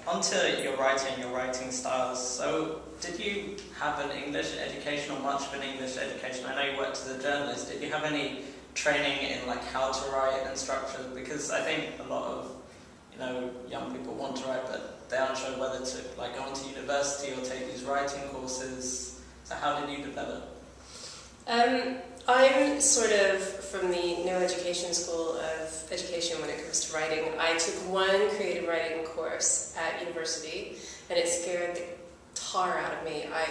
onto your writing styles. So, did you have an English education or much of an English education? I know you worked as a journalist. Did you have any training in like how to write and structure? Because I think a lot of young people want to write, but they aren't sure whether to like go into university or take these writing courses. So, how did you develop? I'm sort of from the no education school of education when it comes to writing. I took one creative writing course at university, and it scared the tar out of me. I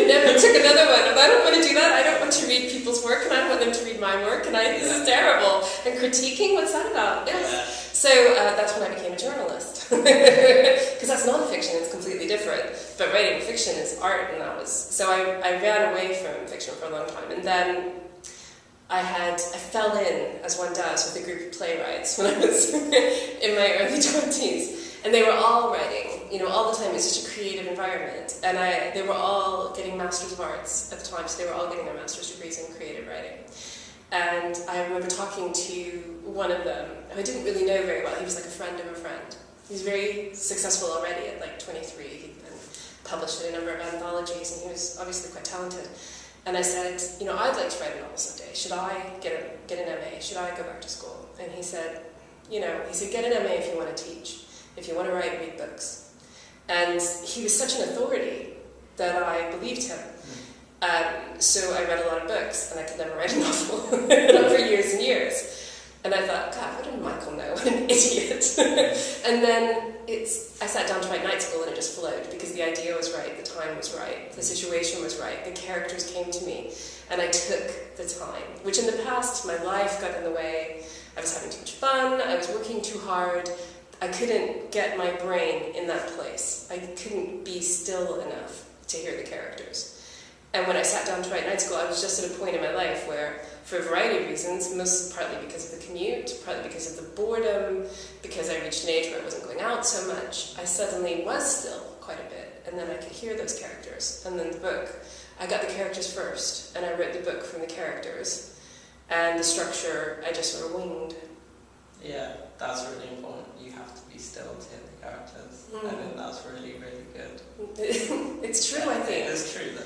never took another one. I don't want to do that. I don't want to read people's work, and I don't want them to read my work, and this is terrible. And critiquing, what's that about? Yes. So that's when I became a journalist. Because that's non-fiction, it's completely different. But writing fiction is art, and that was... So I ran away from fiction for a long time. And then I fell in, as one does, with a group of playwrights when I was in my early 20s. And they were all writing, all the time. It was such a creative environment. And they were all getting Masters of Arts at the time, so they were all getting their master's degrees in creative writing. And I remember talking to one of them, who I didn't really know very well. He was like a friend of a friend. He was very successful already at like 23. He'd been published in a number of anthologies, and he was obviously quite talented. And I said, I'd like to write a novel someday. Should I get an MA? Should I go back to school? And he said, get an MA if you want to teach. If you want to write, read books. And he was such an authority that I believed him. So I read a lot of books, and I could never write a novel for years and years. And I thought, God, what did Michael know? What an idiot. And then I sat down to write night school, and it just flowed, because the idea was right, the time was right, the situation was right, the characters came to me, and I took the time. Which in the past, my life got in the way. I was having too much fun, I was working too hard. I couldn't get my brain in that place. I couldn't be still enough to hear the characters. And when I sat down to write night school, I was just at a point in my life where, for a variety of reasons, most partly because of the commute, partly because of the boredom, because I reached an age where I wasn't going out so much, I suddenly was still quite a bit, and then I could hear those characters. And then the book, I got the characters first, and I wrote the book from the characters, and the structure I just sort of winged. Yeah, that's really important. You have to be still to hear the characters. I think that's really, really good. It's true, I think. It is true, though.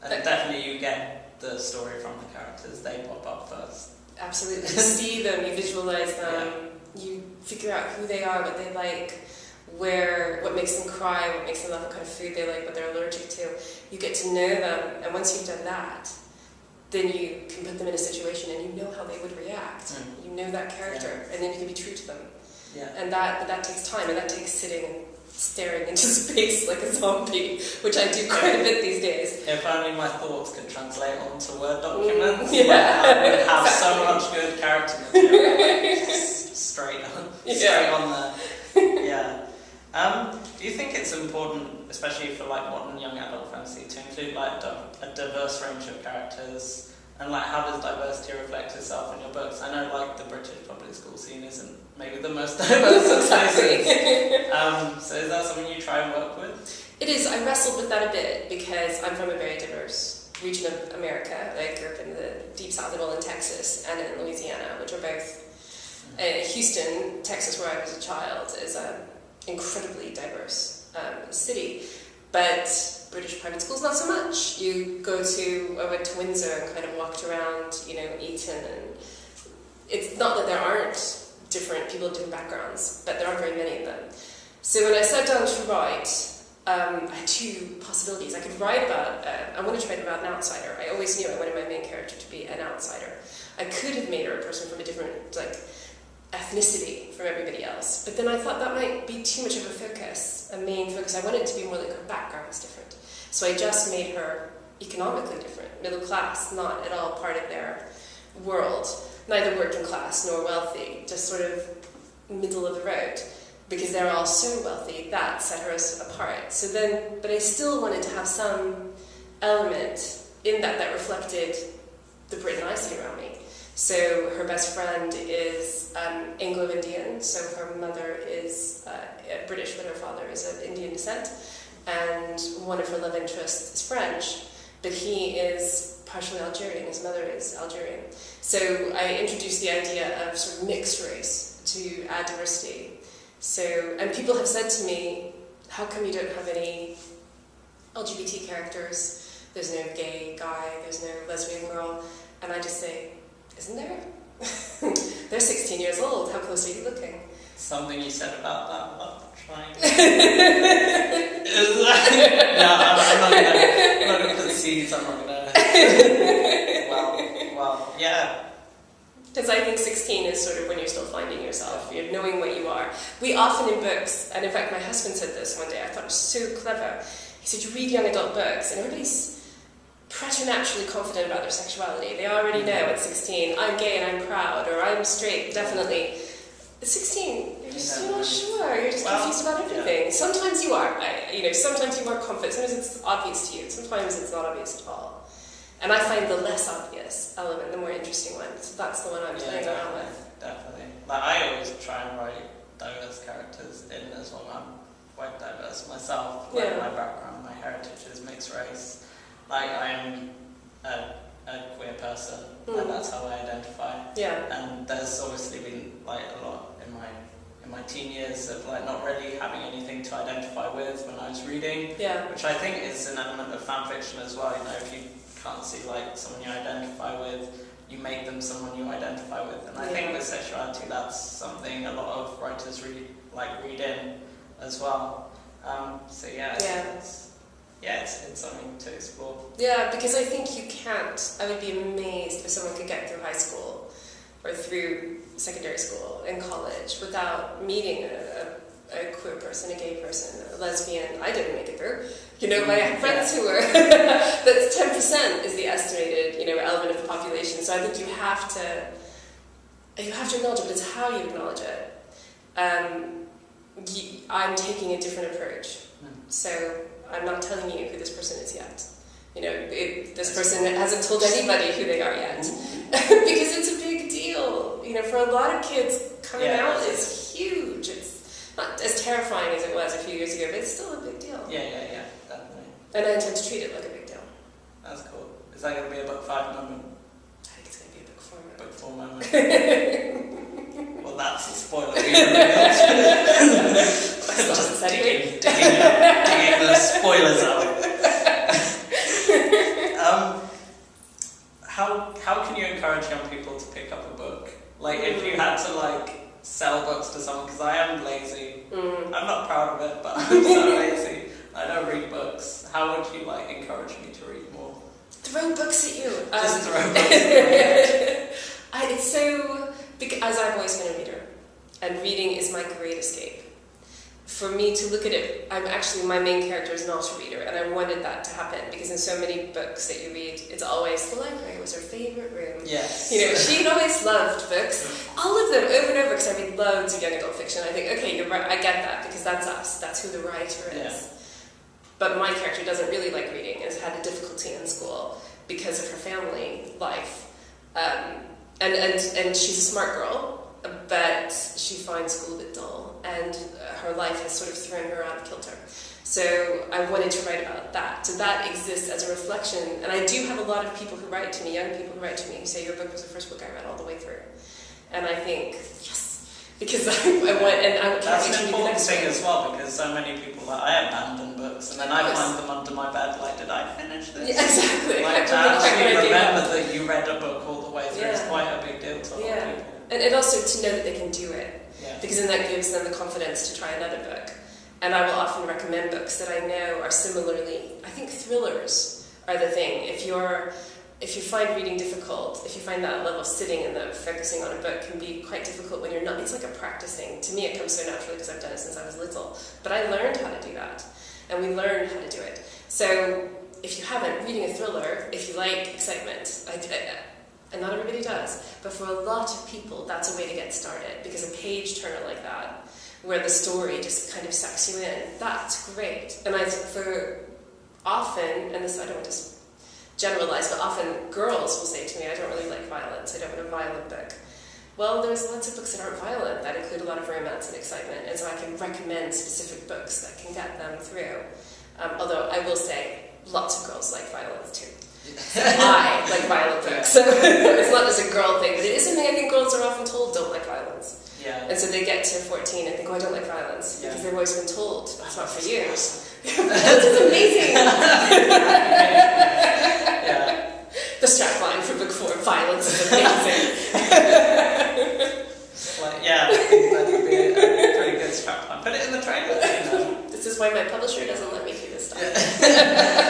And definitely you get the story from the characters. They pop up first. Absolutely. You see them, you visualize them, you figure out who they are, what they like, what makes them cry, what makes them laugh, what kind of food they like, what they're allergic to. You get to know them, and once you've done that, then you can put them in a situation and you know how they would react. You know that character, and then you can be true to them. Yeah. And that takes time, and that takes sitting and staring into space like a zombie, which I do quite a bit these days. If only my thoughts could translate onto Word documents, I would have so much good character material, straight on there. Yeah. Do you think it's important, especially for like modern young adult fantasy, to include like a diverse range of characters? And like, how does diversity reflect itself in your books? I know like the British public school scene isn't maybe the most diverse of places. So is that something you try and work with? It is. I wrestled with that a bit because I'm from a very diverse region of America. I grew up in the deep south, well in Texas and in Louisiana, which are both... Houston, Texas, where I was a child, is an incredibly diverse city. But British private schools, not so much. I went to Windsor and kind of walked around, Eton, and it's not that there aren't different people of different backgrounds, but there aren't very many of them. So when I sat down to write, I had two possibilities. I could write about, I wanted to write about an outsider. I always knew I wanted my main character to be an outsider. I could have made her a person from a different, ethnicity from everybody else, but then I thought that might be too much of a main focus. I wanted it to be more like her background was different. So I just made her economically different, middle class, not at all part of their world, neither working class nor wealthy, just sort of middle of the road, because they're all so wealthy. That set her apart. But I still wanted to have some element in that reflected the Britain I see around me. So her best friend is Anglo-Indian, so her mother is British, but her father is of Indian descent, and one of her love interests is French, but he is partially Algerian, his mother is Algerian. So I introduced the idea of sort of mixed race to add diversity, So, and people have said to me, how come you don't have any LGBT characters? There's no gay guy, there's no lesbian girl. And I just say, isn't there? They're 16 years old, how close are you looking? Something you said about that, I'm not trying to... No, I'm not going to put seeds, I'm not going to... Well, yeah. Because I think 16 is sort of when you're still finding yourself, you're knowing what you are. We often in books, and in fact my husband said this one day, I thought it was so clever. He said, you read young adult books, and everybody's preternaturally confident about their sexuality. They already know at 16, I'm gay and I'm proud, or I'm straight, definitely. At 16, you're just not sure, you're just confused about everything. Yeah. Sometimes you are, sometimes you are confident, sometimes it's obvious to you, sometimes it's not obvious at all. And I find the less obvious element the more interesting one, so that's the one I'm playing around with. Definitely. Like, I always try and write diverse characters in as well. I'm quite diverse myself. Like, my background, my heritage is mixed race. Like, I am a queer person, and that's how I identify. Yeah. And there's obviously been like a lot in my teen years of like not really having anything to identify with when I was reading. Yeah. Which I think is an element of fan fiction as well. You know, if you can't see like someone you identify with, you make them someone you identify with. And I think with sexuality, that's something a lot of writers read in as well. It's something to explore. Yeah, because I think you can't. I would be amazed if someone could get through high school or through secondary school and college without meeting a queer person, a gay person, a lesbian. I didn't make it through. You know, my friends who were, that's 10% is the estimated, element of the population. So I think you have to acknowledge it, but it's how you acknowledge it. I'm taking a different approach. So I'm not telling you who this person is yet. This person hasn't told anybody who they are yet. Because it's a big deal. For a lot of kids, coming out is huge. It's not as terrifying as it was a few years ago, but it's still a big deal. Yeah, definitely. And I intend to treat it like a big deal. That's cool. Is that going to be a book 5 moment? I think it's going to be a book 4 moment. Book 4 moment. Well, that's a spoiler. Just digging the spoilers out. How can you encourage young people to pick up a book? Like, if you had to sell books to someone, because I am lazy. I'm not proud of it, but I'm so lazy. I don't read books. How would you encourage me to read more? Throw books at you. Just throw books at me. It's so, because I've always been a reader, and reading is my great escape. For me to look at it, my main character is not a reader, and I wanted that to happen, because in so many books that you read, it's always the library was her favourite room. Yes. She'd always loved books, all of them, over and over, because I read loads of young adult fiction. I think, okay, you're right, I get that, because that's us, that's who the writer is. Yeah. But my character doesn't really like reading, and has had a difficulty in school because of her family life. And she's a smart girl, but she finds school a bit dull, and her life has sort of thrown her out of kilter. So I wanted to write about that. So that exists as a reflection, and I do have a lot of people who write to me, young people who write to me, who say, your book was the first book I read all the way through. And I think, yes, because I want, and I can't That's wait to an read the important next thing one. as well, because so many people, I abandon books, and then I find them under my bed, did I finish this? Yeah, exactly. To actually remember that you read a book all the way through is quite a big deal to a lot of people. And also to know that they can do it, because then that gives them the confidence to try another book. And I will often recommend books that I know are similarly, I think thrillers are the thing. If you find reading difficult, if you find that level of sitting and the focusing on a book can be quite difficult when you're not, it's like a practicing. To me it comes so naturally because I've done it since I was little. But I learned how to do that, and we learned how to do it. So if you haven't, reading a thriller, if you like excitement, and not everybody does, but for a lot of people, that's a way to get started, because a page turner like that, where the story just kind of sucks you in, that's great. And I think for often, and this I don't want to generalize, but often girls will say to me, I don't really like violence, I don't want a violent book. Well, there's lots of books that aren't violent, that include a lot of romance and excitement, and so I can recommend specific books that can get them through. Although I will say, lots of girls like violence too. So I like violent books. So it's not just a girl thing, but it is something I think girls are often told don't like violence. Yeah. And so they get to 14 and think, oh, I don't like violence. violence, Yeah. because they've always been told that's not for you. Awesome. This is amazing. Yeah. The strapline for book 4, violence is amazing. Like, yeah, I think that would be a pretty good strapline. Put it in the trailer. You know. This is why my publisher doesn't let me do this stuff. Yeah.